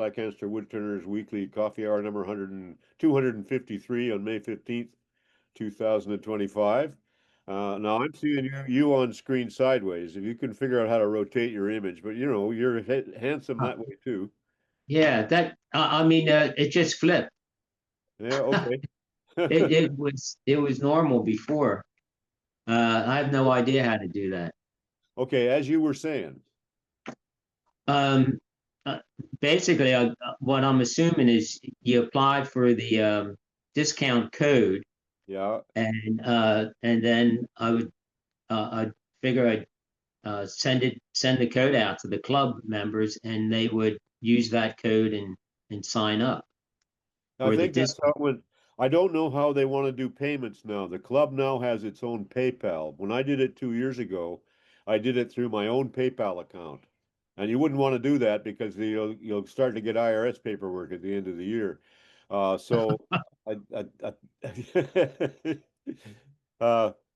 Lancaster Woodturners Weekly Coffee Hour number 253 on May 15th, 2025. Now I'm seeing you on screen sideways. If you can figure out how to rotate your image, but you know, you're handsome that way too. Yeah, that I mean, it just flipped. Yeah, okay. It was normal before. I have no idea how to do that. Okay, as you were saying. Um, uh, Basically, what I'm assuming is you applied for the discount code, Yeah. and then I figure I'd send the code out to the club members, and they would use that code and sign up I for the think that's how discount. it went. I don't know how they want to do payments now. The club now has its own PayPal. When I did it 2 years ago, I did it through my own PayPal account. And you wouldn't want to do that because you'll start to get IRS paperwork at the end of the year. So I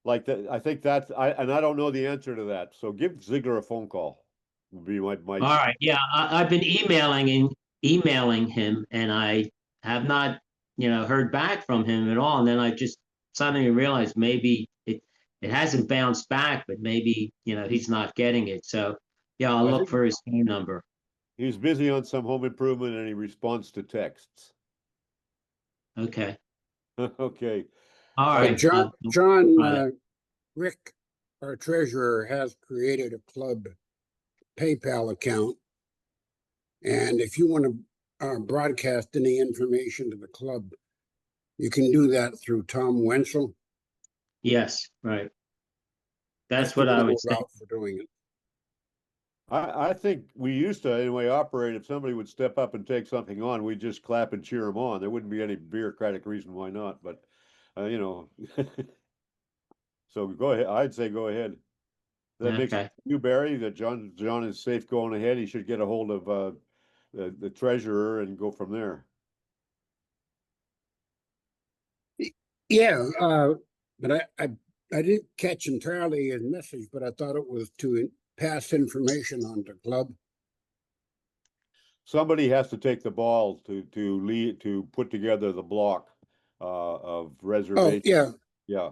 like that. I think that's I don't know the answer to that. So give Ziegler a phone call. Would be my All right, yeah, I've been emailing him, and I have not, heard back from him at all. And then I just suddenly realized maybe it hasn't bounced back, but maybe he's not getting it. So yeah, I'll I look think for his phone number. he's busy on some home improvement and he responds to texts. Okay. Okay. All So right. John, Got it. Rick, our treasurer, has created a club PayPal account. And if you want to broadcast any information to the club, you can do that through Tom Wenzel. Yes, right. That's the what I would normal say. route for doing it. I think we used to anyway operate if somebody would step up and take something on, we'd just clap and cheer them on. There wouldn't be any bureaucratic reason why not, but you know. So go ahead. I'd say go ahead. That makes Okay. you, Barry, that John is safe going ahead. He should get a hold of the treasurer and go from there. Yeah, but I didn't catch entirely his message, but I thought it was to pass information on to club. Somebody has to take the ball to lead to put together the block of reservation. Oh, Yeah.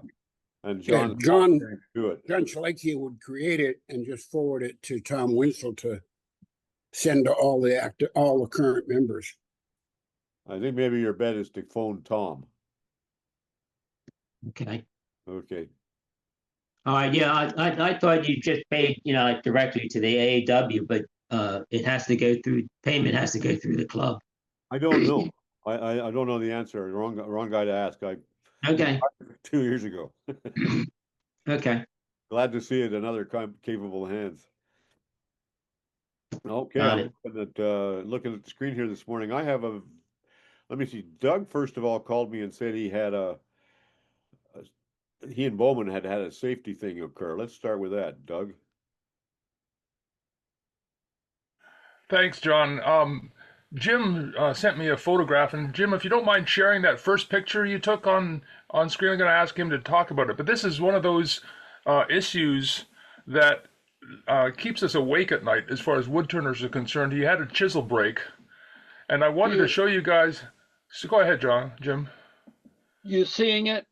And yeah, John do it. John Chalikian would create it and just forward it to Tom Wenzel to send to all the current members. I think maybe your bet is to phone Tom. Okay. Okay. All right. Yeah, I thought you just paid, like directly to the AAW, but payment has to go through the club. I don't know. I don't know the answer. Wrong guy to ask. Okay. 2 years ago. Okay. Glad to see it in other capable hands. Okay, Got I'm it. looking at the screen here this morning. I have let me see. Doug first of all called me and said he had he and Bowman had a safety thing occur. Let's start with that, Doug. Thanks, John. Jim sent me a photograph, and Jim, if you don't mind sharing that first picture you took on screen, I'm going to ask him to talk about it. But this is one of those issues that keeps us awake at night as far as woodturners are concerned. He had a chisel break, and I wanted to show you guys. So go ahead, Jim. You seeing it?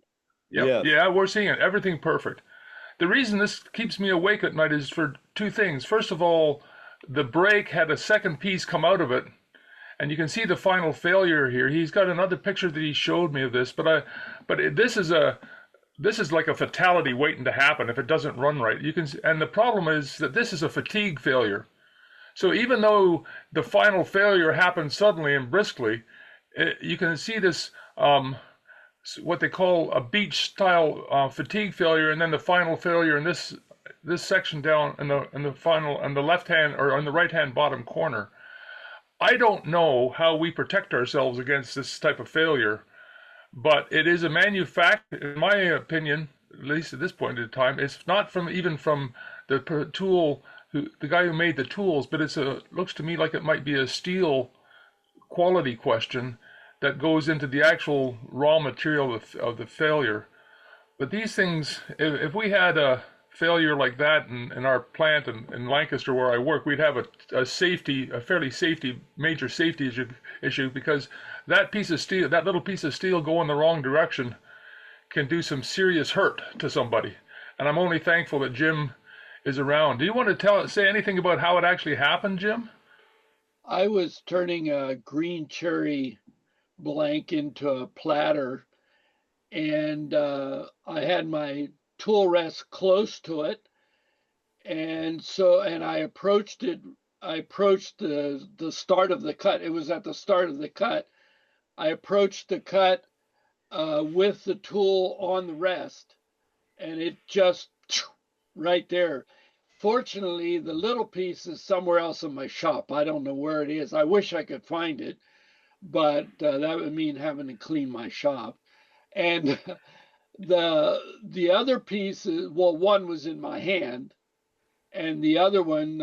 Yep. Yes. Yeah, we're seeing it. Everything perfect. The reason this keeps me awake at night is for two things. First of all, the break had a second piece come out of it, and you can see the final failure here. He's got another picture that he showed me of this, but this is like a fatality waiting to happen if it doesn't run right. You can, and the problem is that this is a fatigue failure. So even though the final failure happened suddenly and briskly, you can see this what they call a beech style fatigue failure, and then the final failure in this section down in the left hand or on the right hand bottom corner. I don't know how we protect ourselves against this type of failure, but it is a in my opinion, at least at this point in time, it's not from the tool, the guy who made the tools, but looks to me like it might be a steel quality question that goes into the actual raw material of the failure. But these things, if we had failure like that in our plant in Lancaster where I work, we'd have a major safety issue because that piece of steel, that little piece of steel going the wrong direction can do some serious hurt to somebody. And I'm only thankful that Jim is around. Do you want to say anything about how it actually happened, Jim? I was turning a green cherry blank into a platter, and I had my tool rest close to it, and I approached it. I approached the start of the cut. It was at the start of the cut. I approached the cut with the tool on the rest, and it just right there. Fortunately, the little piece is somewhere else in my shop. I don't know where it is. I wish I could find it, but that would mean having to clean my shop. And the other piece, well, one was in my hand, and the other one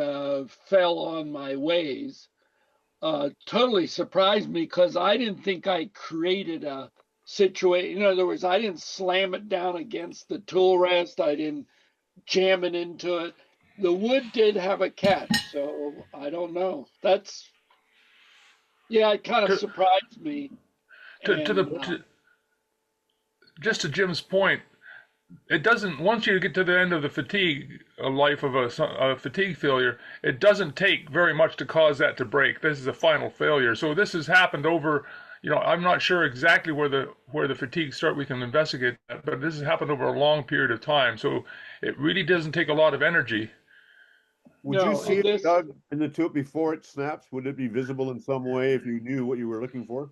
fell on my ways. Totally surprised me because I didn't think I created a situation. In other words, I didn't slam it down against the tool rest. I didn't jam it into it. The wood did have a catch, so I don't know. It kind of surprised me. Just to Jim's point, it doesn't, once you get to the end of the fatigue life of a fatigue failure, it doesn't take very much to cause that to break. This is a final failure. So this has happened over, I'm not sure exactly where the fatigue start. We can investigate that, but this has happened over a long period of time. So it really doesn't take a lot of energy. Would you see it, Doug, in the tube before it snaps? Would it be visible in some way if you knew what you were looking for?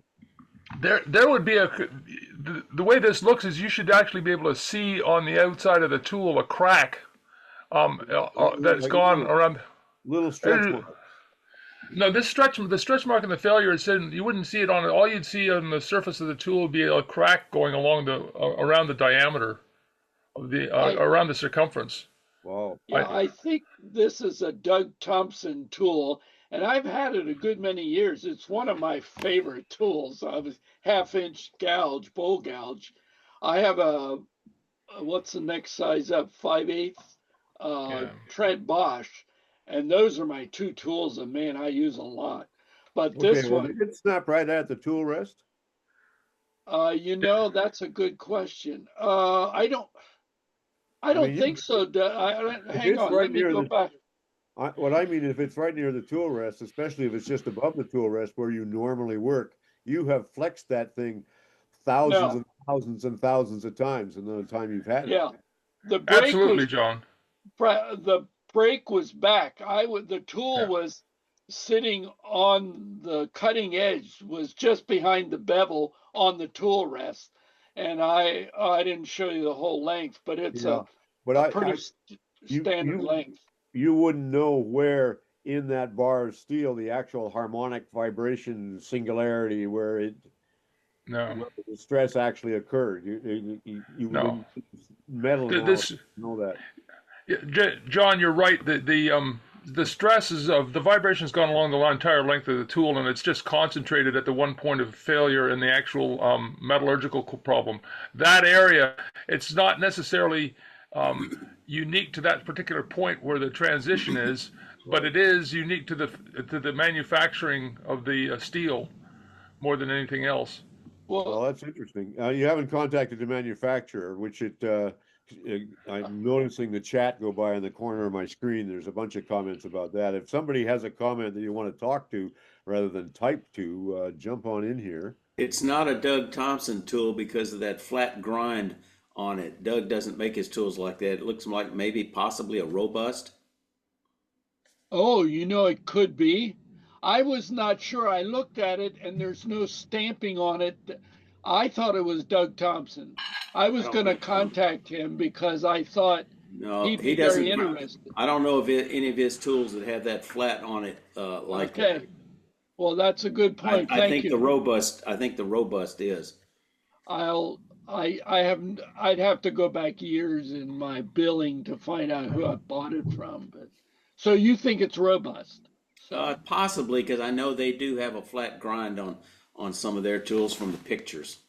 There would be the way this looks is you should actually be able to see on the outside of the tool a crack that's like gone around. Little stretch mark. No, the stretch mark in the failure is in, you wouldn't see it on it. All you'd see on the surface of the tool would be a crack going along around the diameter of around the circumference. Wow. Yeah, I think this is a Doug Thompson tool, and I've had it a good many years. It's one of my favorite tools. I was half-inch gouge, bowl gouge. I have what's the next size up? 5/8 Trent Bosch, and those are my two tools that, man, I use a lot. But this one, did it snap right at the tool rest? That's a good question. I don't think so. Hang on, let me go back. What I mean, if it's right near the tool rest, especially if it's just above the tool rest where you normally work, you have flexed that thing thousands and thousands and thousands of times in the time you've had it. Yeah, the brake absolutely, John. The brake was back. The tool was sitting on the cutting edge, was just behind the bevel on the tool rest. And I didn't show you the whole length, but it's a pretty standard length. You wouldn't know where in that bar of steel the actual harmonic vibration singularity where the stress actually occurred. You wouldn't metal know that. Yeah, John, you're right. The stresses of the vibration has gone along the entire length of the tool, and it's just concentrated at the one point of failure in the actual metallurgical problem. That area, it's not necessarily unique to that particular point where the transition is, but it is unique to the manufacturing of the steel more than anything else. Well, that's interesting. You haven't contacted the manufacturer, which I'm noticing the chat go by in the corner of my screen. There's a bunch of comments about that. If somebody has a comment that you want to talk to rather than type to, jump on in here. It's not a Doug Thompson tool because of that flat grind on it. Doug doesn't make his tools like that. It looks like maybe possibly a robust. Oh, it could be. I was not sure. I looked at it and there's no stamping on it. I thought it was Doug Thompson. I was going to contact him because I thought he'd be very interested. I don't know if any of his tools that have that flat on it like that. Okay. Well, that's a good point. I think the robust is. I'd have to go back years in my billing to find out who I bought it from. But so you think it's robust? Possibly, because I know they do have a flat grind on some of their tools from the pictures.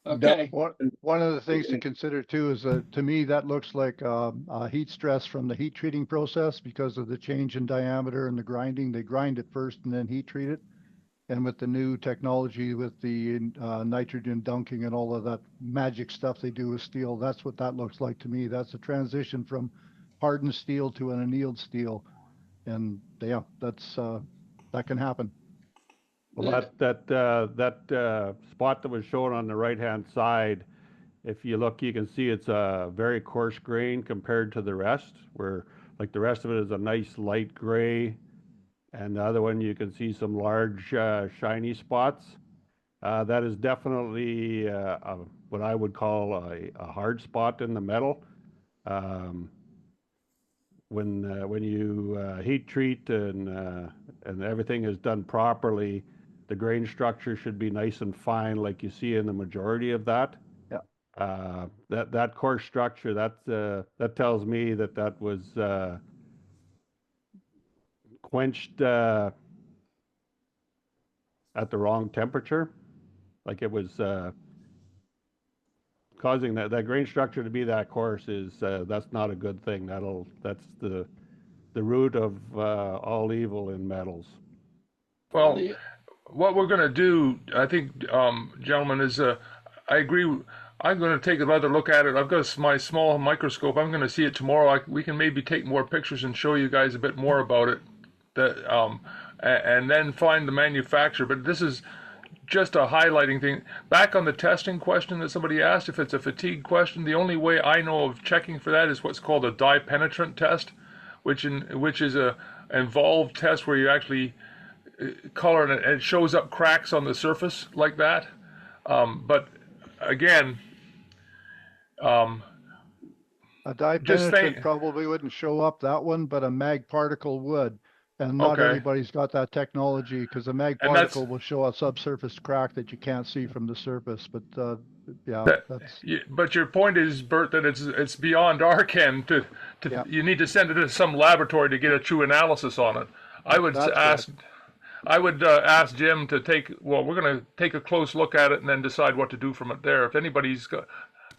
Okay. One of the things to consider too is that, to me, that looks like heat stress from the heat treating process because of the change in diameter and the grinding. They grind it first and then heat treat it. And with the new technology, with the nitrogen dunking and all of that magic stuff they do with steel, that's what that looks like to me. That's a transition from hardened steel to an annealed steel. And yeah, that can happen. Well, that spot that was shown on the right-hand side, if you look, you can see it's a very coarse grain compared to the rest, where like the rest of it is a nice light gray, and the other one you can see some large shiny spots. That is definitely what I would call a hard spot in the metal. When you heat treat and everything is done properly, the grain structure should be nice and fine, like you see in the majority of that. Yeah. That coarse structure, that tells me that was quenched at the wrong temperature. Like it was causing that grain structure to be that coarse is that's not a good thing. That's the root of all evil in metals. Well, what we're going to do, I think, gentlemen, is I agree. I'm going to take another look at it. I've got my small microscope. I'm going to see it tomorrow. We can maybe take more pictures and show you guys a bit more about it. And then find the manufacturer. But this is just a highlighting thing. Back on the testing question that somebody asked, if it's a fatigue question, the only way I know of checking for that is what's called a dye penetrant test, which is a involved test where you actually color and it shows up cracks on the surface like that. But again, a dye penetrant probably wouldn't show up that one, but a mag particle would. And not everybody's got that technology, because a mag particle will show a subsurface crack that you can't see from the surface. But But your point is, Bert, that it's beyond our ken to you need to send it to some laboratory to get a true analysis on it. I would ask Jim to take. Well, we're going to take a close look at it and then decide what to do from it there. If anybody's got,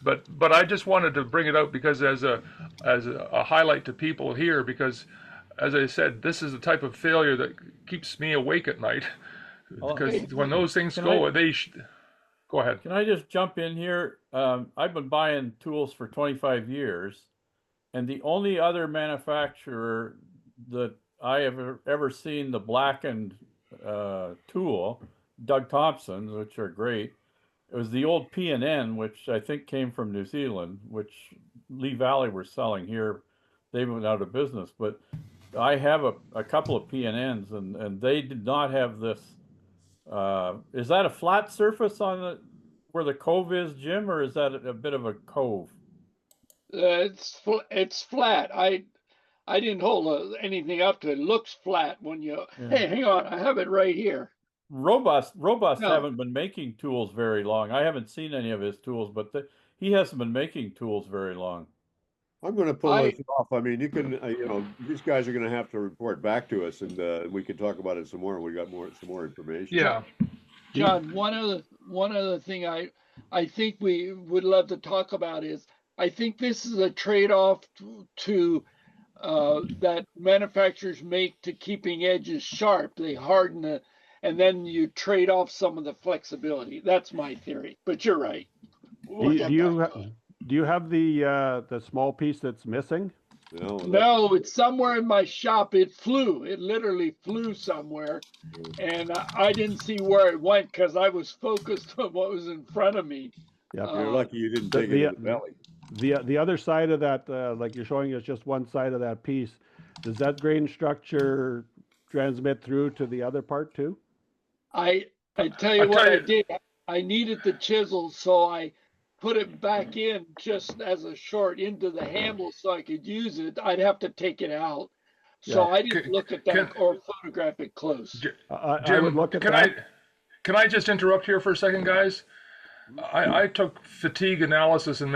but I just wanted to bring it out because as a highlight to people here, because as I said, this is the type of failure that keeps me awake at night. Because when those things go, go ahead. Can I just jump in here? I've been buying tools for 25 years, and the only other manufacturer that I have ever seen the blackened tool, Doug Thompson's, which are great, it was the old P&N, which I think came from New Zealand, which Lee Valley were selling here. They went out of business, but I have a couple of P&Ns, and they did not have this. Is that a flat surface on where the cove is, Jim, or is that a bit of a cove? It's flat. I didn't hold anything up to it. It looks flat when you. Yeah. Hey, hang on, I have it right here. Robust haven't been making tools very long. I haven't seen any of his tools, but he hasn't been making tools very long. I'm going to pull this off. I mean, you can, these guys are going to have to report back to us, and we can talk about it some more. We got some more information. Yeah, John. One other thing I think we would love to talk about is I think this is a trade-off to that manufacturers make to keeping edges sharp. They harden it, and then you trade off some of the flexibility. That's my theory. But you're right. Do you have the small piece that's missing? No, it's somewhere in my shop. It flew. It literally flew somewhere, and I didn't see where it went because I was focused on what was in front of me. Yeah, you're lucky you didn't take it in the belly. The other side of that, like you're showing us just one side of that piece, does that grain structure transmit through to the other part too? I tell you what I did. I needed the chisel, so I put it back in just as a short into the handle so I could use it. I'd have to take it out. So I didn't look at that or photograph it close. Jim, I would look at can I just interrupt here for a second, guys? I took fatigue analysis and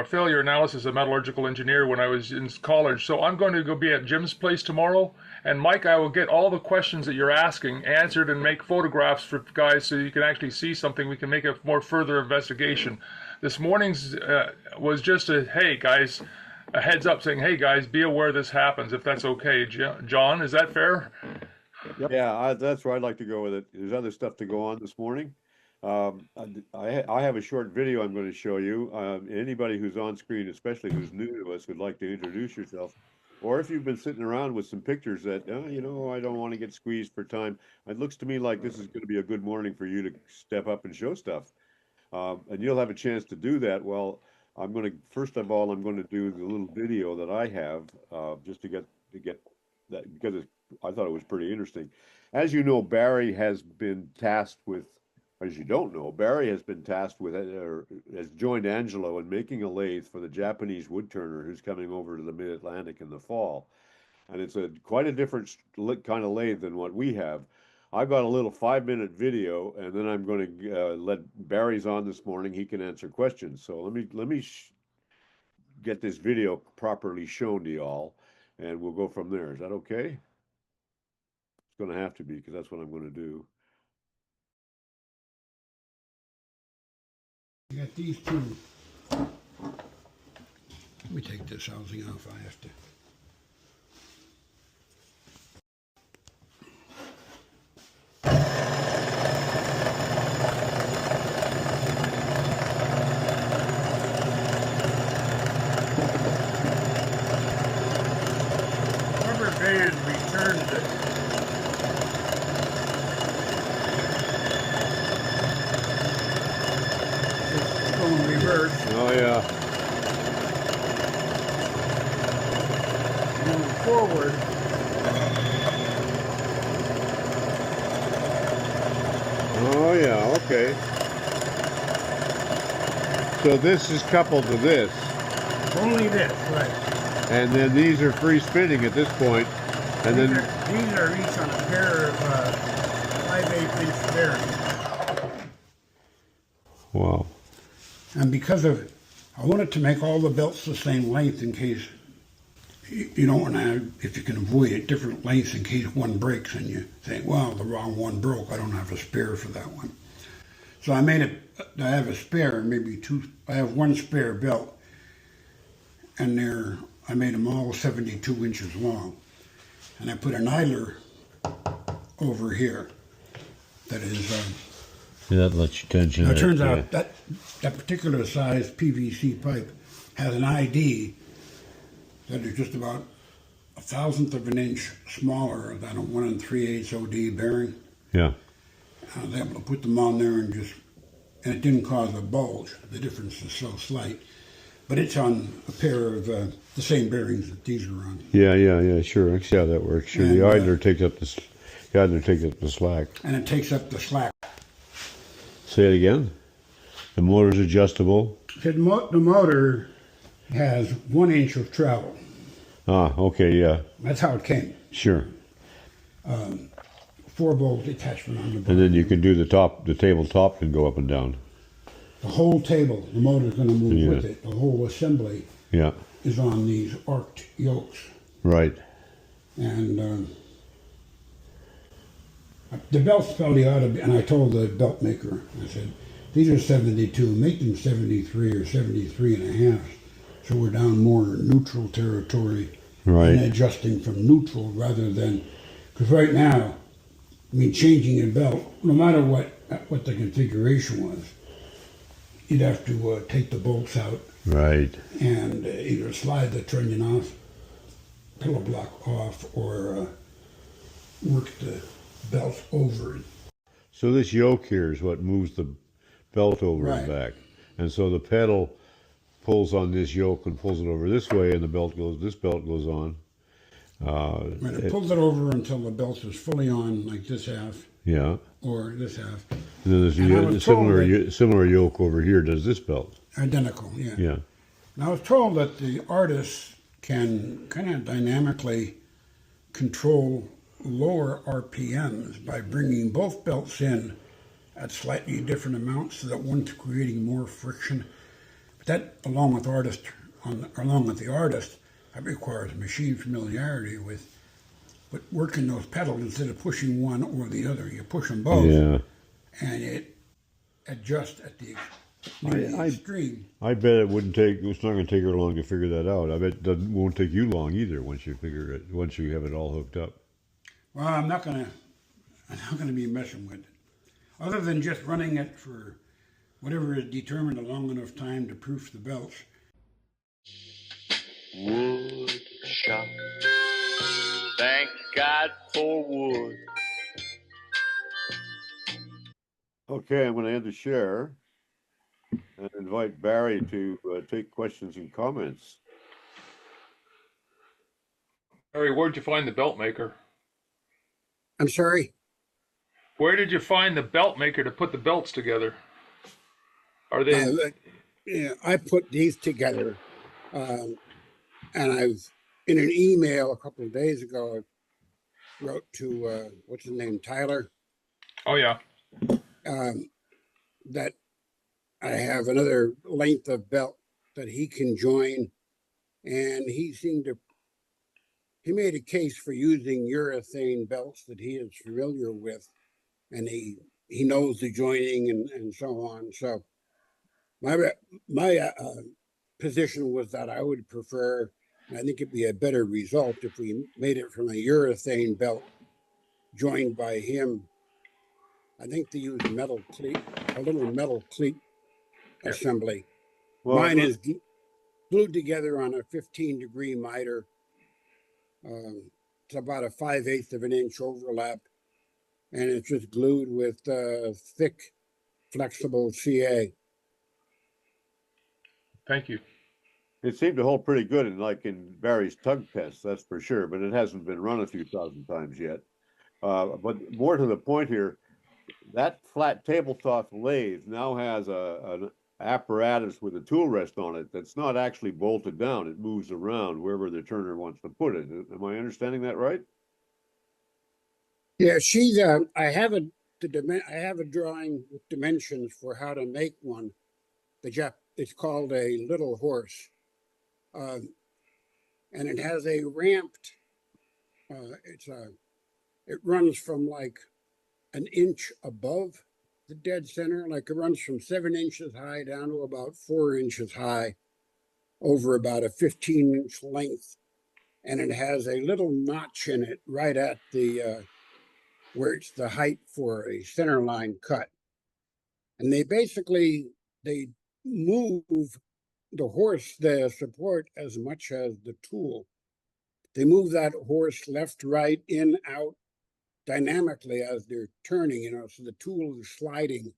failure analysis of metallurgical engineer when I was in college. So I'm going to go be at Jim's place tomorrow, And Mike, I will get all the questions that you're asking answered and make photographs for guys so you can actually see something. We can make a more further investigation. This morning's was just a, hey guys, a heads up saying, hey guys, be aware this happens, if that's okay. John, is that fair? Yep. Yeah, that's where I'd like to go with it. There's other stuff to go on this morning. I have a short video I'm going to show you. Anybody who's on screen, especially who's new to us, would like to introduce yourself. Or if you've been sitting around with some pictures that, you know, I don't want to get squeezed for time. It looks to me like this is going to be a good morning for you to step up and show stuff. And you'll have a chance to do that. Well, first of all, I'm going to do the little video that I have, just to get that, because I thought it was pretty interesting. As you know, Barry has been tasked with, as you don't know, Barry has been tasked with, or has joined Angelo in making a lathe for the Japanese woodturner who's coming over to the Mid Atlantic in the fall. And it's quite a different kind of lathe than what we have. I've got a little 5-minute video, and then I'm going to let Barry's on this morning. He can answer questions. So let me get this video properly shown to y'all, and we'll go from there. Is that okay? It's going to have to be, because that's what I'm going to do. You got these two. Let me take this housing off. I have to. Rubber band returns it. It's going reverse. Oh, yeah. Going forward. Oh, yeah, okay. So this is coupled to this. Only this, right. And then these are free spinning at this point. And These then are each on a pair of 5/8 inch bearings. wow. And because of, I wanted to make all the belts the same length in case you don't want to have, if you can avoid it, different lengths in case one breaks and you think, well, the wrong one broke. I don't have a spare for that one. So I made it, I have a spare, maybe two, I have one spare belt. And I made them all 72 inches long. And I put an idler over here that is, That lets you tension now it turns out that particular size PVC pipe has an ID that is just about 1/1000th of an inch smaller than a 1 3/8 OD bearing. Yeah. I was able to put them on there and it didn't cause a bulge. The difference is so slight. But it's on a pair of the same bearings that these are on. Yeah, sure. I see how that works. Sure, And, the idler takes up the slack. And it takes up the slack. Say it again. The motor's adjustable. The motor has 1 inch of travel. Ah, okay, yeah. That's how it came. Sure. 4-bolt attachment on the bottom. And then you can do the tabletop can go up and down. The whole table, the motor's going to move Yeah. with it. The whole assembly Yeah. is on these arced yokes. Right. And the belts probably ought to be, and I told the belt maker, I said, these are 72, make them 73 or 73 and a half, so we're down more neutral territory. Right. And adjusting from neutral rather than, because right now, I mean, changing a belt, no matter what the configuration was, you'd have to take the bolts out Right. and either slide the trunnion off, pillow block off, or work the belt over it. So this yoke here is what moves the belt over and Right. back. And so the pedal pulls on this yoke and pulls it over this way, and this belt goes on. Right, it pulls it over until the belt is fully on, like this half Yeah. or this half. And then there's And I a was told similar yoke over here does this belt. Identical, yeah. Yeah. And I was told that the artist can kind of dynamically control lower RPMs by bringing both belts in at slightly different amounts so that one's creating more friction. But that, along with the artist, that requires machine familiarity with but working those pedals instead of pushing one or the other. You push them both, Yeah. and it adjusts at the near the extreme. I bet it's not gonna take her long to figure that out. I bet it won't take you long either once you have it all hooked up. Well, I'm not gonna be messing with it, other than just running it for whatever is determined a long enough time to proof the belts. Wood shop. Thank God for wood. Okay, I'm gonna end the share and invite Barry to take questions and comments. Harry, where'd you find the belt maker? I'm sorry? Where did you find the belt maker to put the belts together? Are they? Yeah, I put these together, and I've, in an email a couple of days ago, I wrote to, what's his name, Tyler, Oh yeah. that I have another length of belt that he can join, and he made a case for using urethane belts that he is familiar with, and he knows the joining and so on. So my position was that I would prefer, and I think it'd be a better result if we made it from a urethane belt joined by him. I think they use a little metal cleat assembly. Well, Mine is glued together on a 15-degree miter. It's about a 5/8 of an inch overlap, and it's just glued with thick, flexible CA. Thank you. it seemed to hold pretty good in Barry's tug test, that's for sure, but it hasn't been run a few thousand times yet. But more to the point here, that flat tabletop lathe now has an apparatus with a tool rest on it that's not actually bolted down. It moves around wherever the turner wants to put it. Am I understanding that right? Yeah, I have a drawing with dimensions for how to make one. It's called a little horse, and it has a ramped. It runs from like an inch above the dead center, like it runs from 7 inches high down to about 4 inches high, over about a 15-inch length, and it has a little notch in it right at the where it's the height for a center line cut. And they move the support as much as the tool. They move that horse left, right, in, out dynamically as they're turning, so the tool is sliding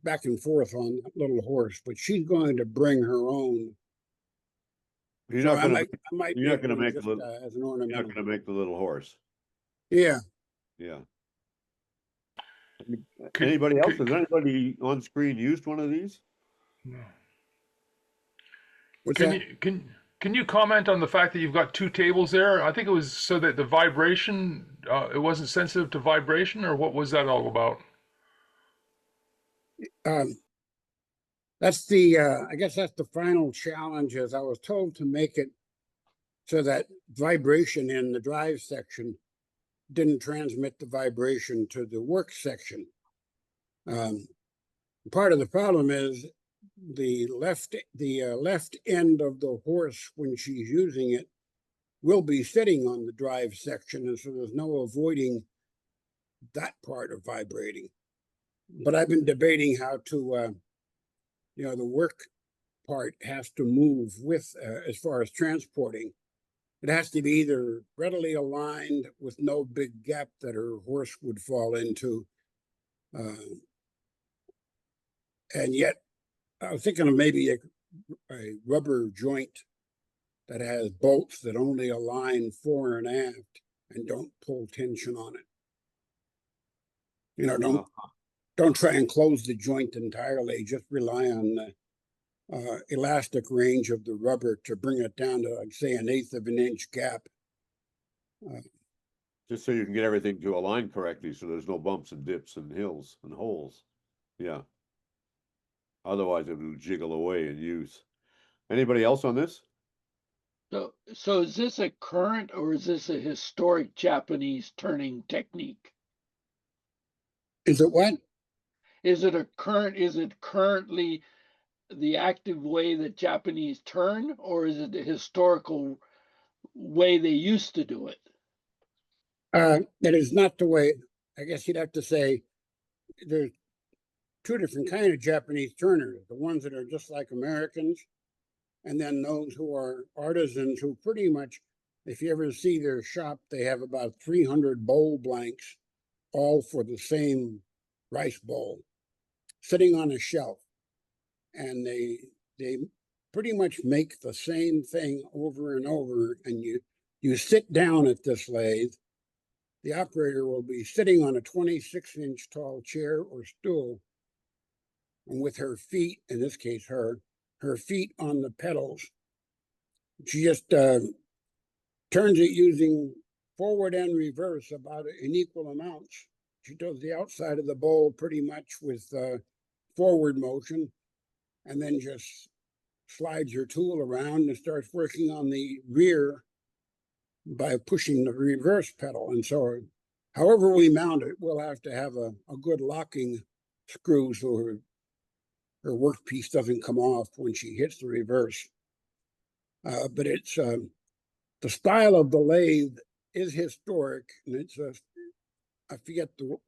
back and forth on that little horse, but she's going to bring her own. You're So not gonna make as an you're ornamental. not gonna make the little horse. Yeah. Yeah. Anybody else? Has anybody on screen used one of these? No. What's Can that? can you comment on the fact that you've got two tables there? I think it was so that the vibration, it wasn't sensitive to vibration, or what was that all about? That's I guess that's the final challenge. Is I was told to make it so that vibration in the drive section didn't transmit the vibration to the work section. Part of the problem is the left end of the horse, when she's using it, will be sitting on the drive section, and so there's no avoiding that part of vibrating. But I've been debating how to, the work part has to move with, as far as transporting. It has to be either readily aligned with no big gap that her horse would fall into. And yet, I was thinking of maybe a rubber joint that has bolts that only align fore and aft and don't pull tension on it. Don't try and close the joint entirely. Just rely on the elastic range of the rubber to bring it down to, like, say, 1/8 of an inch gap. Just so you can get everything to align correctly, so there's no bumps and dips and hills and holes. Yeah. Otherwise, it will jiggle away in use. Anybody else on this? So is this a current or is this a historic Japanese turning technique? Is it what? Is it currently the active way that Japanese turn, or is it the historical way they used to do it? That is not the way, I guess you'd have to say there's two different kind of Japanese turners, the ones that are just like Americans, and then those who are artisans who pretty much, if you ever see their shop, they have about 300 bowl blanks, all for the same rice bowl, sitting on a shelf. And they pretty much make the same thing over and over. And you sit down at this lathe, the operator will be sitting on a 26-inch tall chair or stool, and with her feet, in this case her feet on the pedals. She just turns it using forward and reverse about in equal amounts. She does the outside of the bowl pretty much with forward motion, and then just slides her tool around and starts working on the rear by pushing the reverse pedal. And so however we mount it, we'll have to have a good locking screw so her workpiece doesn't come off when she hits the reverse. But it's the style of the lathe is historic, and it's I forget it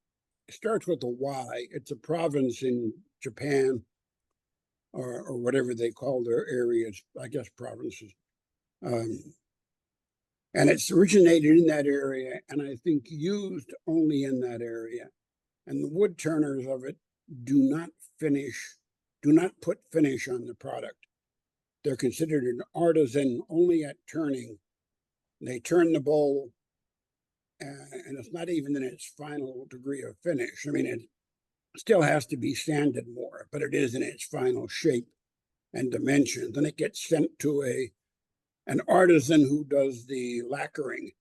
starts with a Y. It's a province in Japan, or whatever they call their areas, I guess provinces. And it's originated in that area, and I think used only in that area. And the wood turners of it do not put finish on the product. They're considered an artisan only at turning. They turn the bowl, and it's not even in its final degree of finish. I mean, it still has to be sanded more, but it is in its final shape and dimensions. And it gets sent to an artisan who does the lacquering,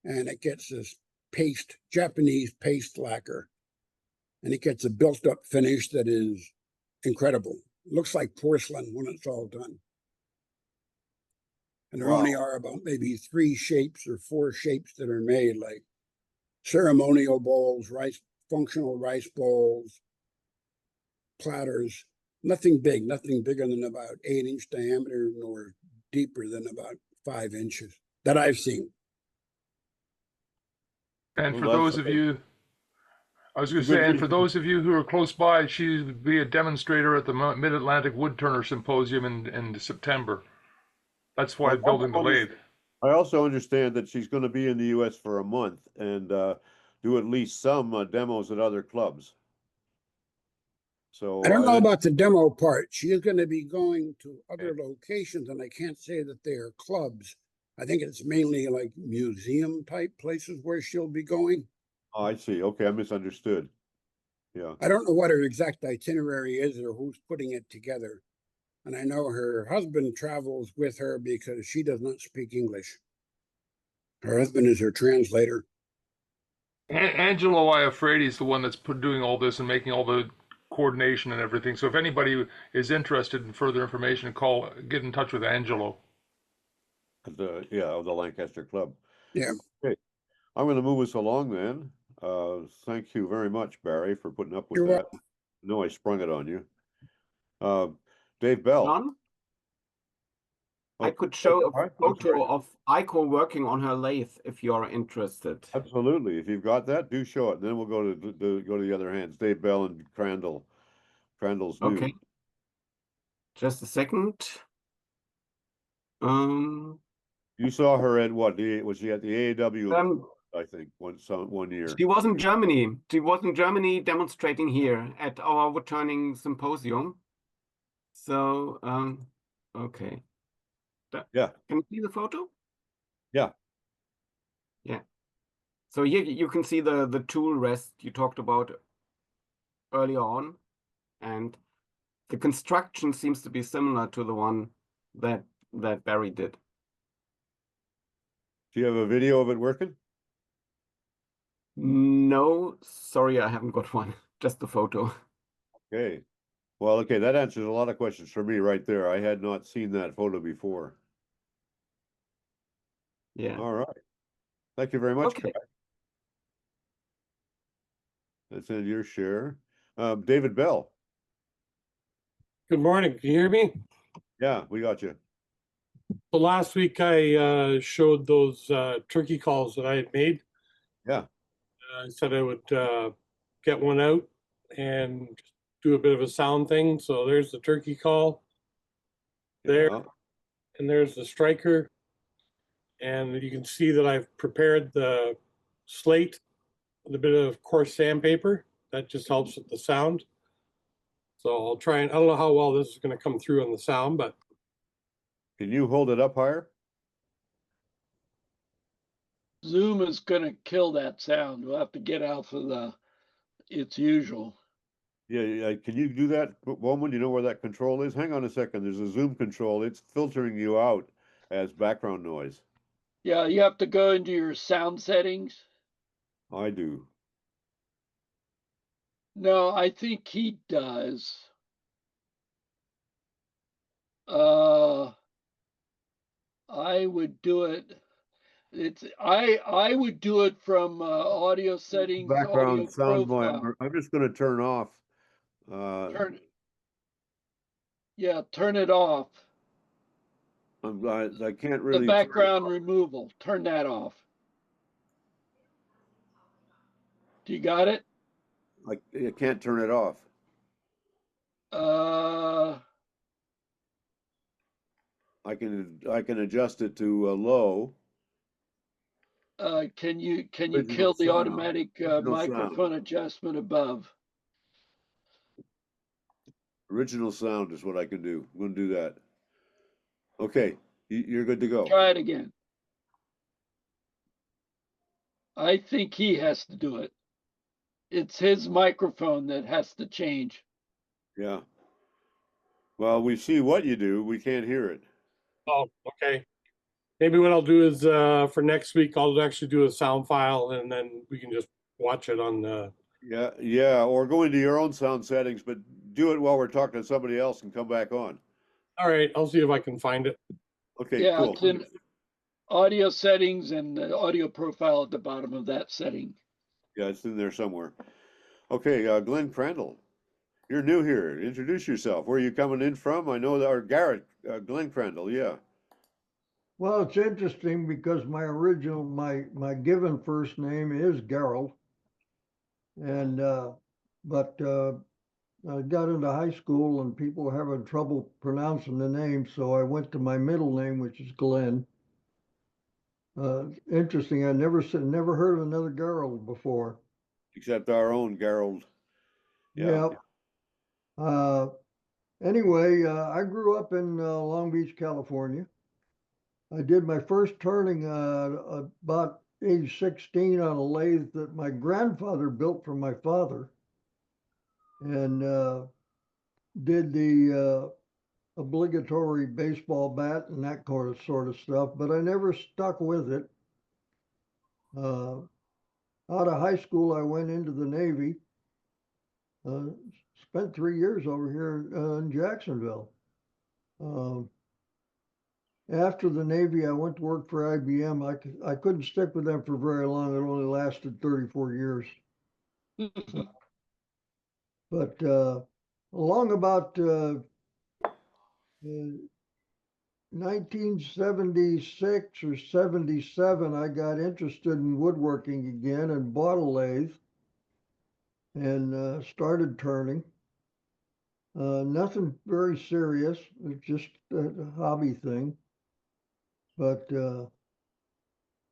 and it gets this paste, Japanese paste lacquer, and it gets a built-up finish that is incredible. It looks like porcelain when it's all done. And there only are about maybe 3 shapes or 4 shapes that are made, like ceremonial bowls, functional rice bowls, platters. Nothing big, nothing bigger than about 8-inch diameter, nor deeper than about 5 inches that I've seen. And for those of you, I was going to say, and for those of you who are close by, she will be a demonstrator at the Mid Atlantic Woodturner Symposium in September. That's why I'm building the lathe. I also understand that she's going to be in the U.S. for a month and do at least some demos at other clubs. So I don't know about the demo part. She is going to be going to other locations, and I can't say that they are clubs. I think it's mainly like museum type places where she'll be going. Oh, I see. Okay, I misunderstood. Yeah. I don't know what her exact itinerary is or who's putting it together. And I know her husband travels with her because she does not speak English. Her husband is her translator. Angelo Iafrate is the one that's doing all this and making all the coordination and everything. So if anybody is interested in further information, get in touch with Angelo. Of the Lancaster Club. Yeah. Okay. I'm going to move us along then. Thank you very much, Barry, for putting up with You're that. welcome. No, I sprung it on you. Dave Bell. John? I could show a photo of Eiko working on her lathe if you are interested. Absolutely. If you've got that, do show it. Then we'll go to the other hands. Dave Bell and Crandall. Crandall's new. Okay. Just a second. You saw her at what? Was she at the AAW? I think one year. She was in Germany. She was in Germany demonstrating here at our woodturning symposium. So, okay. Yeah. Can you see the photo? Yeah. Yeah. So here you can see the tool rest you talked about earlier on, and the construction seems to be similar to the one that Barry did. Do you have a video of it working? No, sorry, I haven't got one. Just the photo. Okay. Well, okay, that answers a lot of questions for me right there. I had not seen that photo before. Yeah. All right. Thank you very much, Okay. Pat. That's in your share. David Bell. Good morning. Can you hear me? Yeah, we got you. So last week I showed those turkey calls that I had made. Yeah. I said I would get one out and do a bit of a sound thing. So there's the turkey call there, Yeah. and there's the striker. And you can see that I've prepared the slate with a bit of coarse sandpaper. That just helps with the sound. So I'll try and, I don't know how well this is going to come through on the sound, but Can you hold it up higher? Zoom is going to kill that sound. We'll have to get out for its usual. Yeah, can you do that, Bowman? You know where that control is? Hang on a second. There's a zoom control. It's filtering you out as background noise. Yeah, you have to go into your sound settings. I do. No, I think he does. I would do it. I would do it from audio settings, audio Background sound volume. profile. I'm just going to turn off. Turn it off. I can't The really. background removal. Turn that off. Do you got it? I can't turn it off. I can adjust it to low. Can you Original kill the sound. automatic Original microphone sound. adjustment above? Original sound is what I can do. I'm going to do that. Okay, you're good to go. Try it again. I think he has to do it. It's his microphone that has to change. Yeah. Well, we see what you do. We can't hear it. oh, okay. Maybe what I'll do is for next week, I'll actually do a sound file and then we can just watch it on the. Yeah, or go into your own sound settings, but do it while we're talking to somebody else and come back on. All right, I'll see if I can find it. Okay, Yeah, cool. it's in audio settings and the audio profile at the bottom of that setting. Yeah, it's in there somewhere. Okay, Glen Crandall, you're new here. Introduce yourself. Where are you coming in from? I know that, or Garrett, Glen Crandall, yeah. Well, it's interesting because my original, my given first name is Gerald. And, but I got into high school and people were having trouble pronouncing the name. So I went to my middle name, which is Glenn. Interesting. I never heard of another Gerald before. Except our own Gerald. Yeah. Anyway, I grew up in Long Beach, California. I did my first turning about age 16 on a lathe that my grandfather built for my father, and did the obligatory baseball bat and that sort of stuff, but I never stuck with it. Out of high school, I went into the Navy, spent 3 years over here in Jacksonville. After the Navy, I went to work for IBM. I couldn't stick with them for very long. It only lasted 34 years. But along about 1976 or 77, I got interested in woodworking again and bought a lathe and started turning. Nothing very serious, it's just a hobby thing. But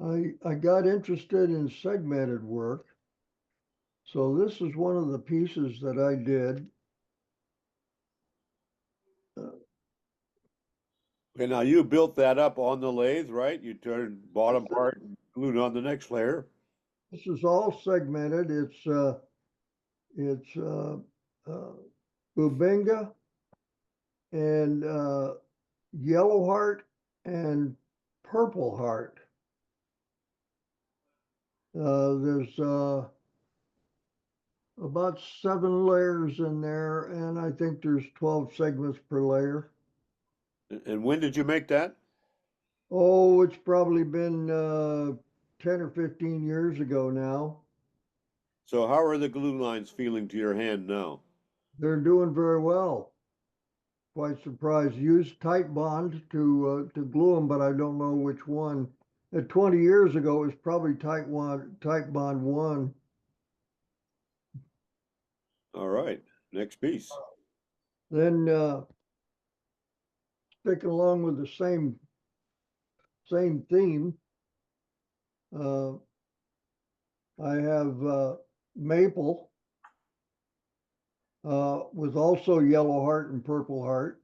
I got interested in segmented work. So this is one of the pieces that I did. Okay, now you built that up on the lathe, right? You turned bottom part and glued on the next layer. This is all segmented. It's Bubinga and yellow heart and purple heart. There's about 7 layers in there, and I think there's 12 segments per layer. And when did you make that? Oh, it's probably been 10 or 15 years ago now. So how are the glue lines feeling to your hand now? They're doing very well. Quite surprised. Used tight bond to glue them, but I don't know which one. 20 years ago, it was probably tight bond one. All right, next piece. Then sticking along with the same theme, I have maple with also yellow heart and purple heart.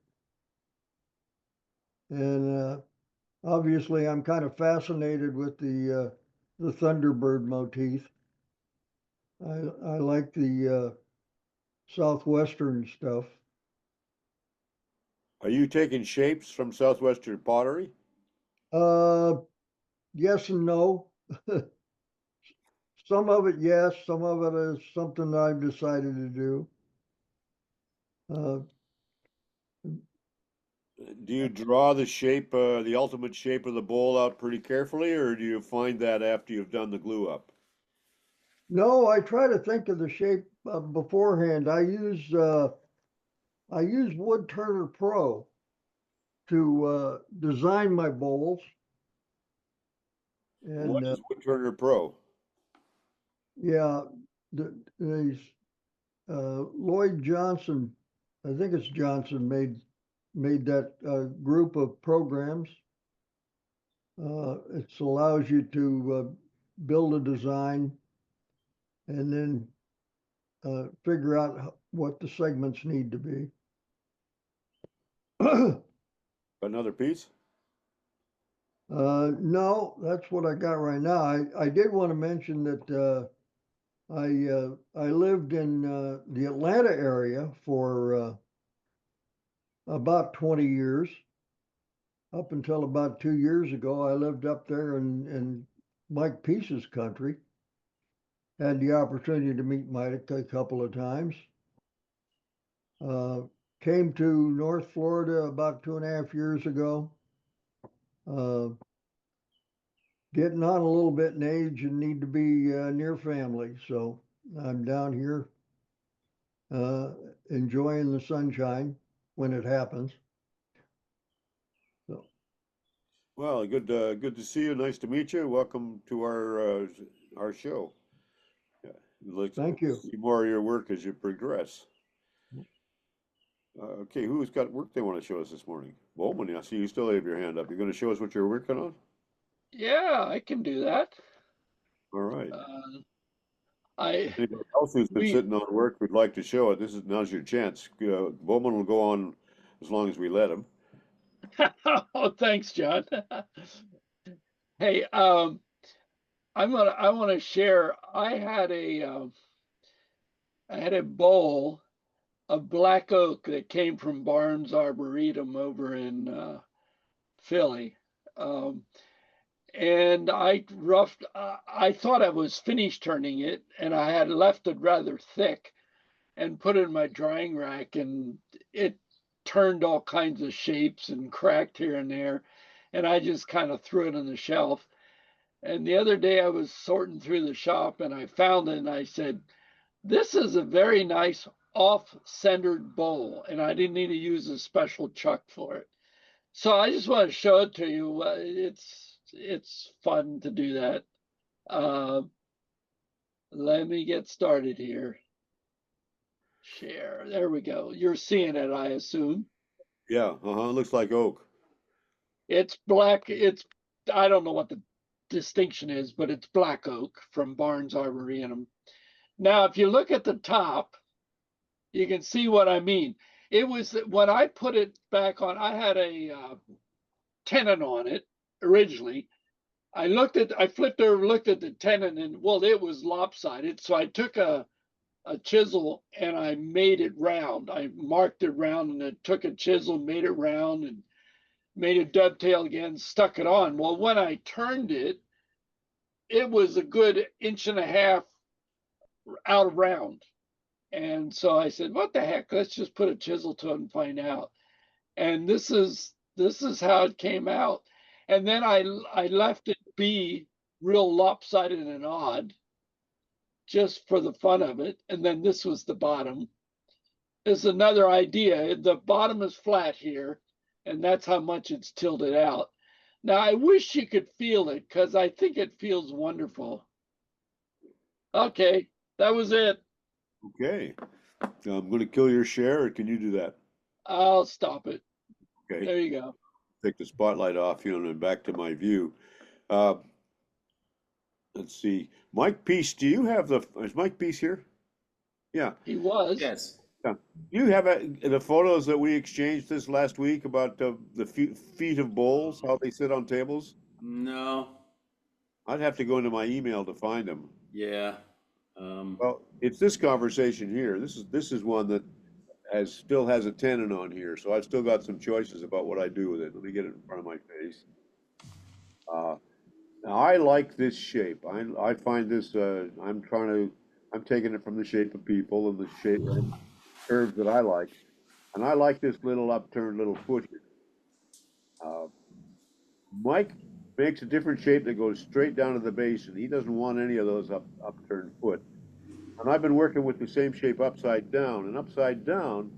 And obviously I'm kind of fascinated with the Thunderbird motif. I like the Southwestern stuff. Are you taking shapes from Southwestern pottery? Yes and no. Some of it, yes. Some of it is something that I've decided to do. Do you draw the shape, the ultimate shape of the bowl out pretty carefully, or do you find that after you've done the glue up? No, I try to think of the shape beforehand. I use Woodturner Pro to design my bowls. And what is Woodturner Pro? yeah, these Lloyd Johnson, I think it's Johnson, made that group of programs. It allows you to build a design and then figure out what the segments need to be. Another piece? No, that's what I got right now. I did want to mention that I lived in the Atlanta area for about 20 years. Up until about 2 years ago, I lived up there in Mike Peace's country. Had the opportunity to meet Mike a couple of times. Came to North Florida about 2.5 years ago. Getting on a little bit in age and need to be near family. So I'm down here enjoying the sunshine when it happens. So, Well, good to see you. Nice to meet you. Welcome to our show. Yeah, thank you. See more of your work as you progress. Okay, who's got work they want to show us this morning? Bowman, I see you still have your hand up. You're going to show us what you're working on? Yeah, I can do that. All right. Anybody else who's been sitting on work would like to show it. Now's your chance. Bowman will go on as long as we let him. Oh, thanks, John. Hey, I want to share. I had a bowl of black oak that came from Barnes Arboretum over in Philly. And I thought I was finished turning it, and I had left it rather thick and put it in my drying rack, and it turned all kinds of shapes and cracked here and there. And I just kind of threw it on the shelf. And the other day I was sorting through the shop and I found it and I said, this is a very nice off-centered bowl, and I didn't need to use a special chuck for it. So I just want to show it to you. It's fun to do that. Let me get started here. Share. There we go. You're seeing it, I assume. Yeah, it looks like oak. It's black. I don't know what the distinction is, but it's black oak from Barnes Arboretum. Now, if you look at the top, you can see what I mean. It was when I put it back on, I had a tenon on it originally. I flipped over, looked at the tenon, and well, it was lopsided. So I took a chisel and I made it round. I marked it round and I took a chisel, made it round and made it dovetail again, stuck it on. Well, when I turned it, it was a good 1.5 inches out of round. And so I said, what the heck? Let's just put a chisel to it and find out. And this is how it came out. And then I left it be real lopsided and odd, just for the fun of it. And then this was the bottom. Is another idea. The bottom is flat here, and that's how much it's tilted out. Now I wish you could feel it, because I think it feels wonderful. Okay, that was it. Okay. So I'm going to kill your share, or can you do that? I'll stop it. Okay. There you go. Take the spotlight off, and back to my view. Let's see. Mike Peace, do you have is Mike Peace here? Yeah. He was. Yes. Yeah. You have the photos that we exchanged this last week about the feet of bowls, how they sit on tables? No. I'd have to go into my email to find them. Yeah. Well, it's this conversation here. This is one that still has a tenon on here, so I've still got some choices about what I do with it. Let me get it in front of my face. Now I like this shape. I find this. I'm taking it from the shape of people and the shape and curves that I like, and I like this little upturned little foot here. Mike makes a different shape that goes straight down to the base, and he doesn't want any of those upturned foot. And I've been working with the same shape upside down. And upside down,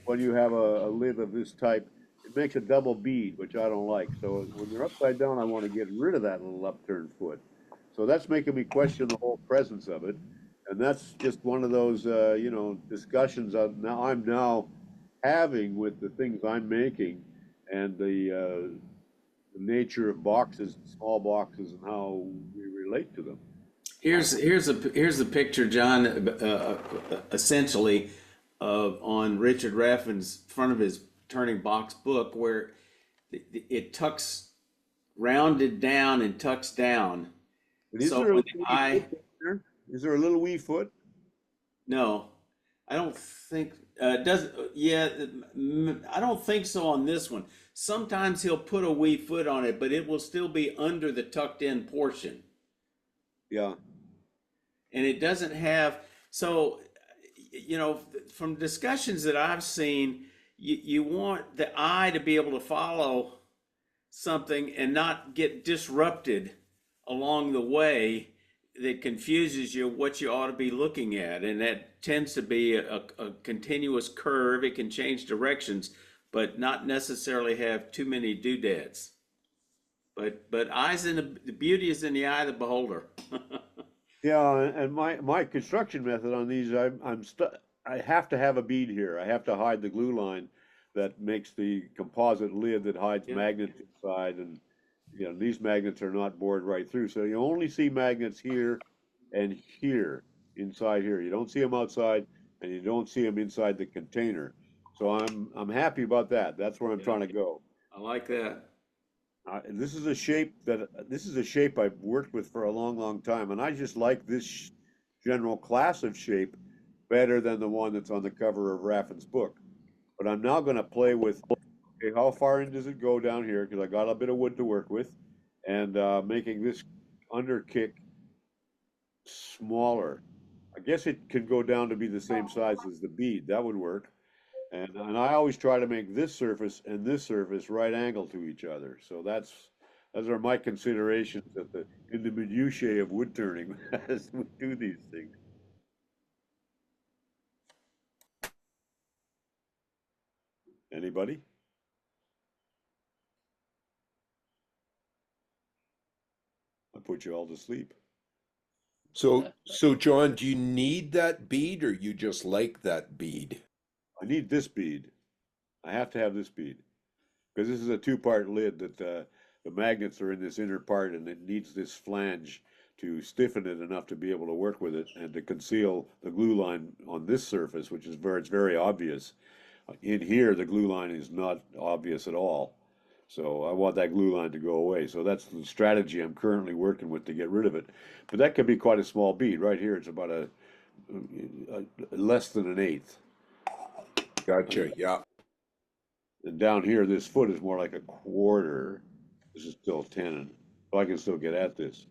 when you have a lid of this type, it makes a double bead, which I don't like. So when you're upside down, I want to get rid of that little upturned foot. So that's making me question the whole presence of it. And that's just one of those, discussions I'm now having with the things I'm making and the nature of boxes, small boxes, and how we relate to them. Here's a picture, John, essentially, on Richard Raffin's front of his turning box book, where it tucks rounded down and tucks down. Is there a little wee foot? No, I don't think does. Yeah, I don't think so on this one. Sometimes he'll put a wee foot on it, but it will still be under the tucked in portion. Yeah. And it doesn't have, so, from discussions that I've seen, you want the eye to be able to follow something and not get disrupted along the way that confuses you what you ought to be looking at. And that tends to be a continuous curve. It can change directions, but not necessarily have too many doodads. But the beauty is in the eye of the beholder. Yeah, and my construction method on these, I have to have a bead here. I have to hide the glue line that makes the composite lid that hides magnets inside, and these magnets are not bored right through. So you only see magnets here and here, inside here. You don't see them outside, and you don't see them inside the container. So I'm happy about that. That's where I'm trying to go. I like that. This is a shape I've worked with for a long, long time, and I just like this general class of shape better than the one that's on the cover of Raffin's book. But I'm now going to play with, okay, how far in does it go down here? Because I got a bit of wood to work with, and making this under kick smaller. I guess it could go down to be the same size as the bead. That would work. And I always try to make this surface and this surface right angle to each other. So those are my considerations in the minutiae of wood turning as we do these things. Anybody? I put you all to sleep. So John, do you need that bead, or you just like that bead? I need this bead. I have to have this bead because this is a two-part lid that the magnets are in this inner part, and it needs this flange to stiffen it enough to be able to work with it and to conceal the glue line on this surface, which is where it's very obvious. In here, the glue line is not obvious at all. So I want that glue line to go away. So that's the strategy I'm currently working with to get rid of it. But that can be quite a small bead. Right here, it's about a less than an eighth. Gotcha. Yeah. And down here, this foot is more like a quarter. This is still tenon. But I can still get at this.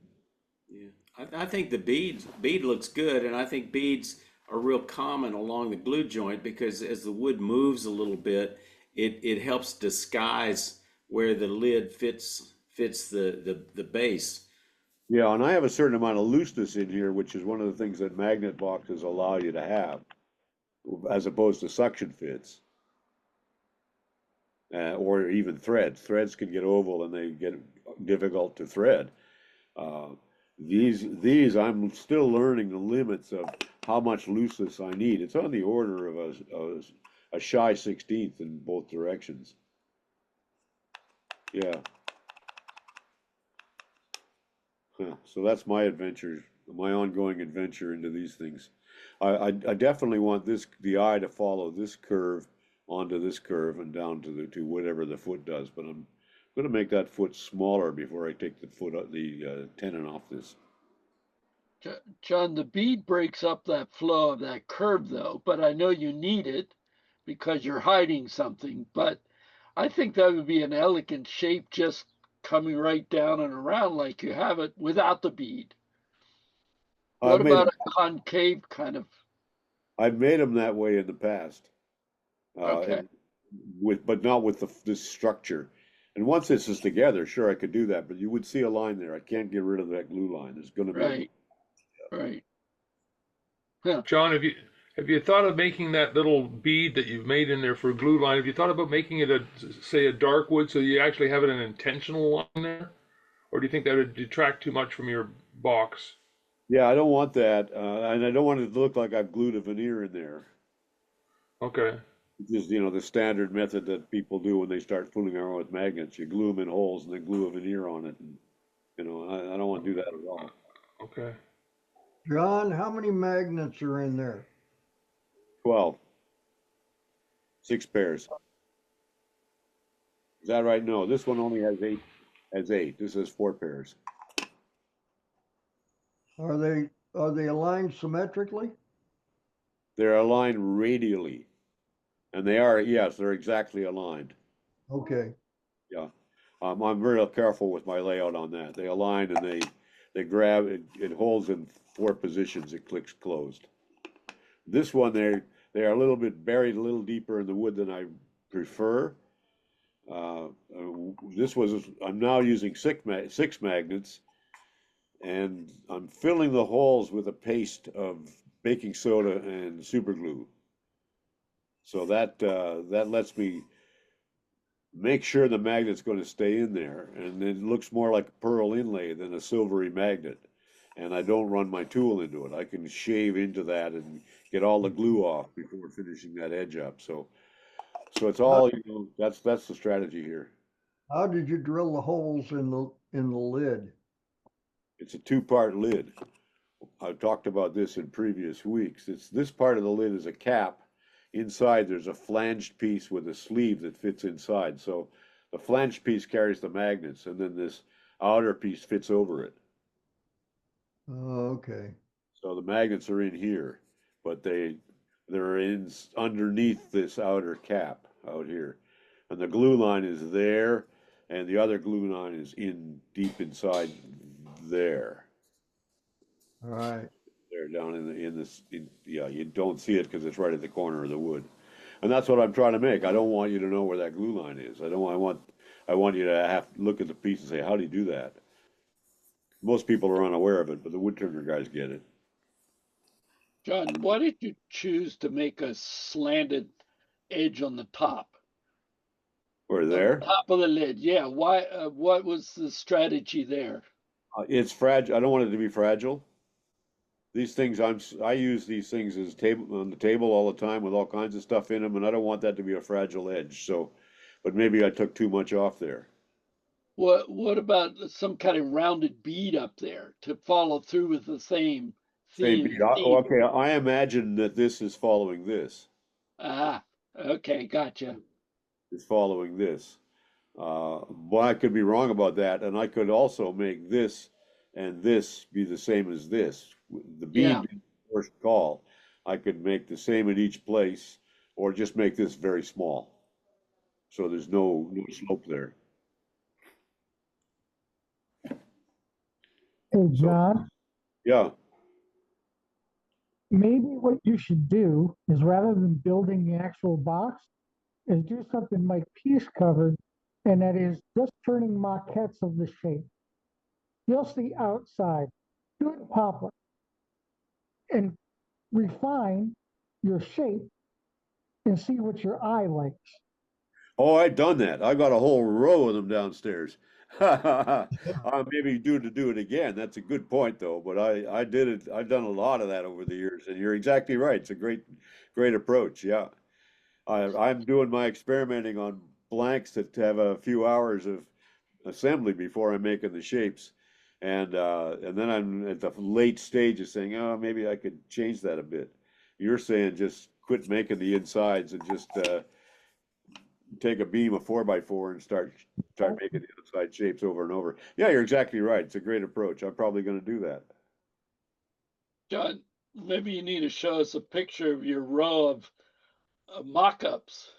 Yeah, I think the bead looks good, and I think beads are real common along the glue joint because as the wood moves a little bit, it helps disguise where the lid fits fits the base. Yeah, and I have a certain amount of looseness in here, which is one of the things that magnet boxes allow you to have, as opposed to suction fits. Or even threads. Threads can get oval and they get difficult to thread. These I'm still learning the limits of how much looseness I need. It's on the order of a shy 16th in both directions. Yeah. So that's my adventure, my ongoing adventure into these things. I definitely want the eye to follow this curve onto this curve and down to whatever the foot does, but I'm going to make that foot smaller before I take the tenon off this. John, the bead breaks up that flow of that curve though, but I know you need it because you're hiding something, but I think that would be an elegant shape just coming right down and around like you have it without the bead. What about a concave kind of? I've made them that way in the past. Okay. But not with this structure. And once this is together, sure, I could do that, but you would see a line there. I can't get rid of that glue line. There's going to be Right. Yeah. John, have you thought of making that little bead that you've made in there for a glue line? Have you thought about making it say a dark wood so you actually have it an intentional line there? Or do you think that would detract too much from your box? Yeah, I don't want that, and I don't want it to look like I've glued a veneer in there. Okay. Just, the standard method that people do when they start fooling around with magnets. You glue them in holes and then glue a veneer on it. And, I don't want to do that at all. Okay. John, how many magnets are in there? 12. 6 pairs. Is that right? No, this one only has 8. This has 4 pairs. Are they aligned symmetrically? They're aligned radially. And they are, yes, they're exactly aligned. Okay. Yeah. I'm very careful with my layout on that. They align and they grab, it holds in 4 positions, it clicks closed. This one, they are a little bit buried a little deeper in the wood than I prefer. I'm now using 6 magnets, and I'm filling the holes with a paste of baking soda and super glue. So that lets me make sure the magnet's going to stay in there, and it looks more like a pearl inlay than a silvery magnet. And I don't run my tool into it. I can shave into that and get all the glue off before finishing that edge up. So it's all, that's the strategy here. How did you drill the holes in the lid? It's a 2-part lid. I've talked about this in previous weeks. This part of the lid is a cap. Inside there's a flanged piece with a sleeve that fits inside. So the flanged piece carries the magnets, and then this outer piece fits over it. Okay. So the magnets are in here, but they're underneath this outer cap out here. And the glue line is there, and the other glue line is deep inside there. All right. There, down you don't see it because it's right at the corner of the wood. And that's what I'm trying to make. I don't want you to know where that glue line is. I want you to have to look at the piece and say, how do you do that? Most people are unaware of it, but the woodturner guys get it. John, why did you choose to make a slanted edge on the top? Or there? Top of the lid, yeah. Why? What was the strategy there? It's fragile. I don't want it to be fragile. These things, I use these things as on the table all the time with all kinds of stuff in them, and I don't want that to be a fragile edge. So, but maybe I took too much off there. What about some kind of rounded bead up there to follow through with the same theme? Okay, I imagine that this is following this. Ah, okay, gotcha. Is following this. But I could be wrong about that, and I could also make this and this be the same as this. The bead being the first call, I could make the same at each place, or just make this very small, so there's no slope there. Hey, John. Yeah. Maybe what you should do is, rather than building the actual box, is do something like piece covered and that is just turning maquettes of the shape, just the outside. Do it in poplar and refine your shape and see what your eye likes. Oh, I've done that. I got a whole row of them downstairs. Maybe due to do it again. That's a good point, though. But I did it. I've done a lot of that over the years, and you're exactly right. It's a great approach. Yeah, I'm doing my experimenting on blanks that have a few hours of assembly before I'm making the shapes, and then I'm at the late stage of saying, oh, maybe I could change that a bit. You're saying just quit making the insides and just take a beam of 4x4 and start making the outside shapes over and over. Yeah, you're exactly right. It's a great approach. I'm probably going to do that. John, maybe you need to show us a picture of your row of mock-ups.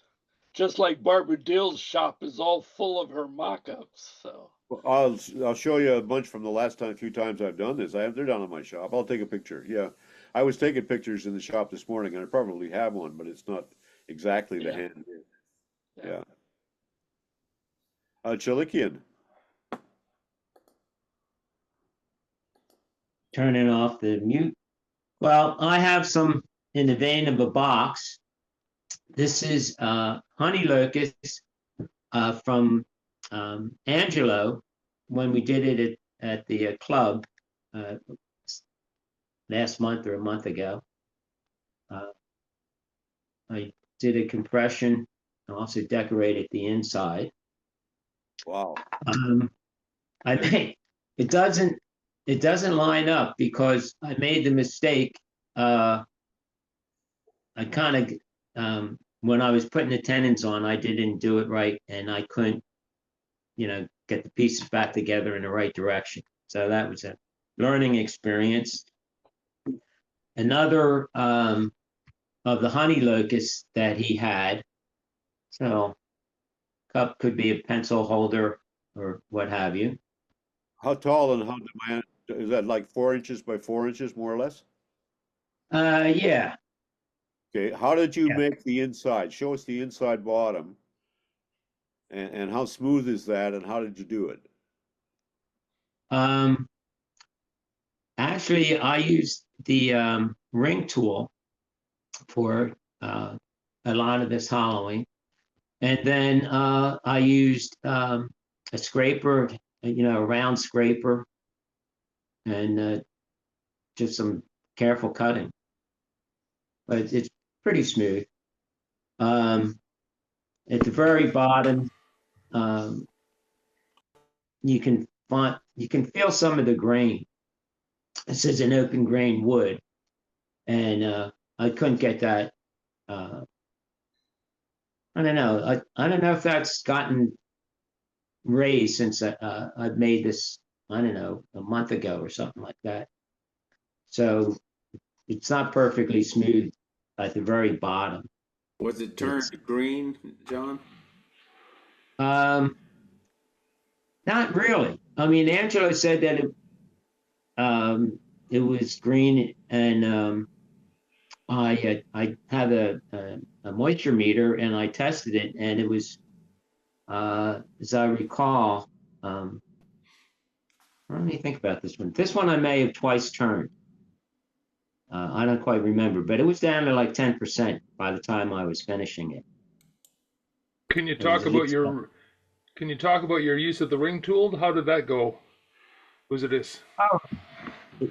Just like Barbara Dill's shop is all full of her mock-ups. So I'll show you a bunch from the last few times I've done this. They're down in my shop. I'll take a picture. Yeah, I was taking pictures in the shop this morning, and I probably have one, but it's not exactly the hand. Yeah. Chalikian. Turning off the mute. Well, I have some in the vein of a box. This is honey locust from Angelo when we did it at the club last month or a month ago. I did a compression. I also decorated the inside. Wow. I made it doesn't line up because I made the mistake. I kind of when I was putting the tenons on, I didn't do it right, and I couldn't, get the pieces back together in the right direction. So that was a learning experience. Another of the honey locusts that he had. So cup could be a pencil holder or what have you. How tall and how demand is that? Like 4 inches by 4 inches, more or less? Yeah. Okay. How did you make the inside? Show us the inside bottom. And how smooth is that? And how did you do it? Actually, I used the ring tool for a lot of this hollowing, and then I used a scraper, a round scraper, and just some careful cutting. But it's pretty smooth. At the very bottom, you can feel some of the grain. This is an open grain wood, and I couldn't get that. I don't know. I don't know if that's gotten raised since I've made this. I don't know, a month ago or something like that. So it's not perfectly smooth at the very bottom. Was it turned green, John? Not really. I mean, Angelo said that it was green, and I had a moisture meter, and I tested it, and it was, as I recall, let me think about this one. This one I may have twice turned. I don't quite remember, but it was down to like 10% by the time I was finishing it. Can you talk about your use of the ring tool? How did that go? Was it this? Oh,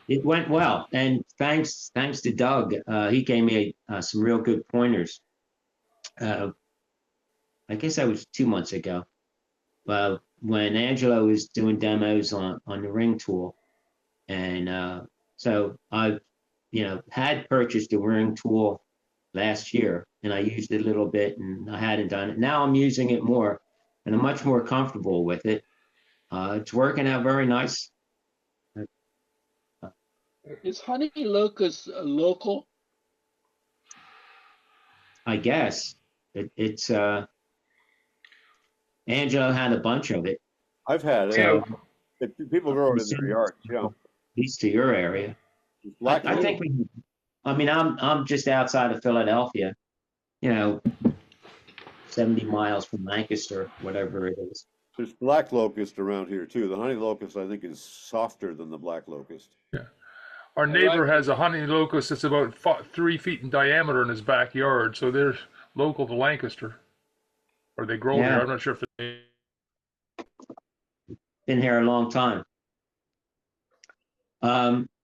it went well, and thanks to Doug, he gave me some real good pointers. I guess that was 2 months ago, when Angelo was doing demos on the ring tool, and so I, had purchased a ring tool last year, and I used it a little bit, and I hadn't done it. Now I'm using it more, and I'm much more comfortable with it. It's working out very nice. Is honey locust local? I guess it's Angelo had a bunch of it. I've had it. So, people grow it in their yards. Yeah. At least to your area. I think I'm just outside of Philadelphia, 70 miles from Lancaster, whatever it is. There's black locust around here too. The honey locust, I think, is softer than the black locust. Yeah. Our neighbor has a honey locust that's about 3 feet in diameter in his backyard, so they're local to Lancaster, or they grow here. I'm not sure if they. Been here a long time.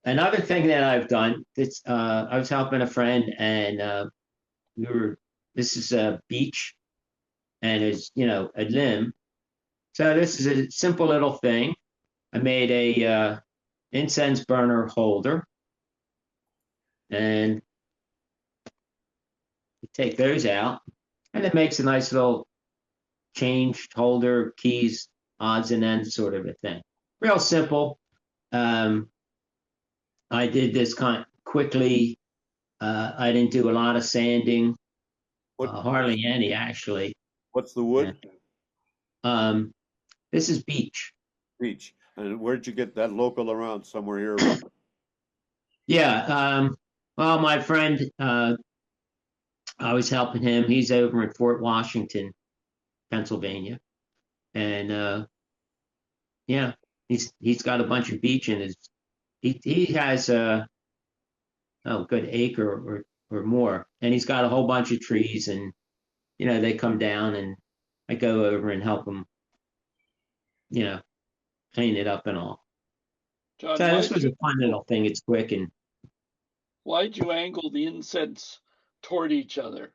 Another thing that I've done, I was helping a friend, and this is a beech, and it's, a limb. So this is a simple little thing. I made a incense burner holder, and you take those out, and it makes a nice little change holder, keys, odds and ends sort of a thing. Real simple. I did this kind of quickly. I didn't do a lot of sanding, hardly any actually. What's the wood? This is beech. Beech. And where'd you get that local around? Somewhere here around? Yeah. Well, my friend, I was helping him. He's over in Fort Washington, Pennsylvania, and yeah, he's got a bunch of beech in his. He has a good acre or more, and he's got a whole bunch of trees, and they come down, and I go over and help him, clean it up and all. John, so this was a fun little thing. It's quick. And why'd you angle the incense toward each other?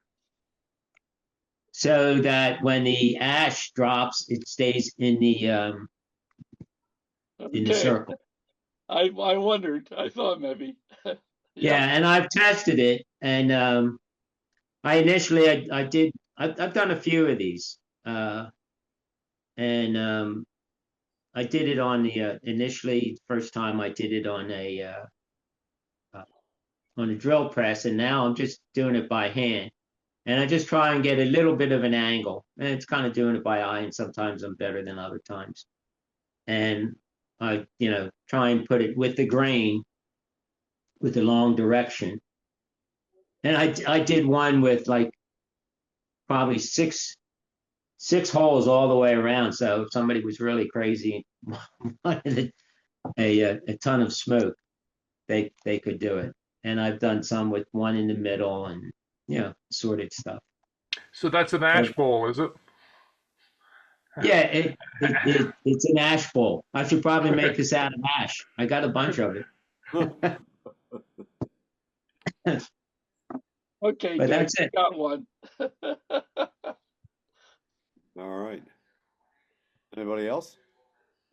So that when the ash drops, it stays in the circle. I wondered. I thought maybe. Yeah, and I've tested it, and I've done a few of these, and I did it on the initially first time I did it on a drill press, and now I'm just doing it by hand, and I just try and get a little bit of an angle, and it's kind of doing it by eye, and sometimes I'm better than other times, and I try and put it with the grain, with the long direction. And I did one with like probably six holes all the way around. So if somebody was really crazy, wanted a ton of smoke, they could do it. And I've done some with one in the middle and sorted stuff. So that's an ash bowl, is it? Yeah, it's an ash bowl. I should probably make this out of ash. I got a bunch of it. Okay, but that's it. Got one. All right. Anybody else?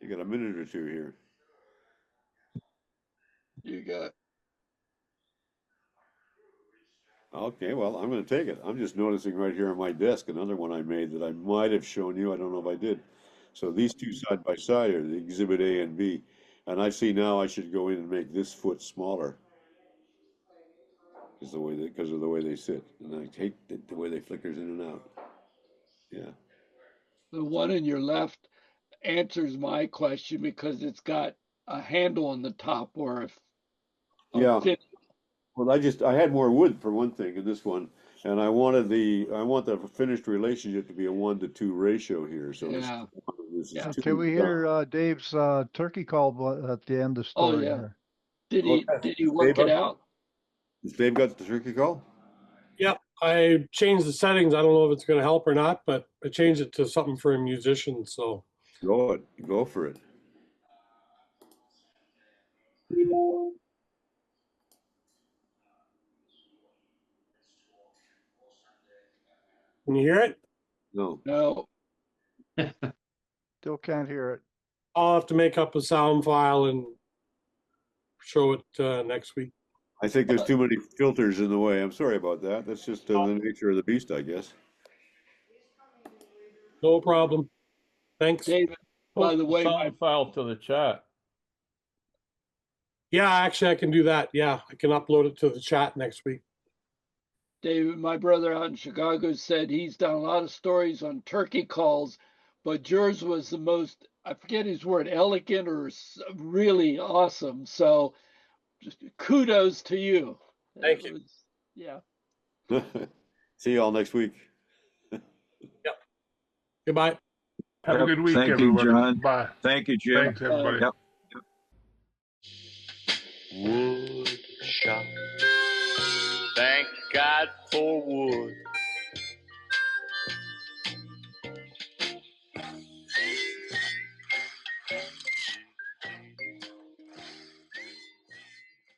You got a minute or two here. You got. Okay, well, I'm going to take it. I'm just noticing right here on my desk another one I made that I might have shown you. I don't know if I did. So these two side by side are the exhibit A and B. And I see now I should go in and make this foot smaller. Because of the way they sit. And I hate the way they flickers in and out. Yeah. The one in your left answers my question because it's got a handle on the top or a Well, I had more wood for one thing in this one, and I want the finished relationship to be a 1-to-2 ratio here. So this is Can we hear Dave's turkey call at the end of the story? Oh yeah. Here? Did he work it out? Has Dave got the turkey call? Yep, I changed the settings. I don't know if it's going to help or not, but I changed it to something for a musician. So go for it. Can you hear it? No. Still can't hear it. I'll have to make up a sound file and show it next week. I think there's too many filters in the way. I'm sorry about that. That's just the nature of the beast, I guess. No problem. Thanks. David, by the way, sound file to the chat. Yeah, actually, I can do that. Yeah, I can upload it to the chat next week. David, my brother out in Chicago said he's done a lot of stories on turkey calls, but yours was the most, I forget his word, elegant or really awesome. So just kudos to you. Thank you. Yeah. See you all next week. Goodbye. Have a good week, Thank everybody. you, John. Bye. Thank you, Jim. Thanks, everybody. Yep. Wood shop.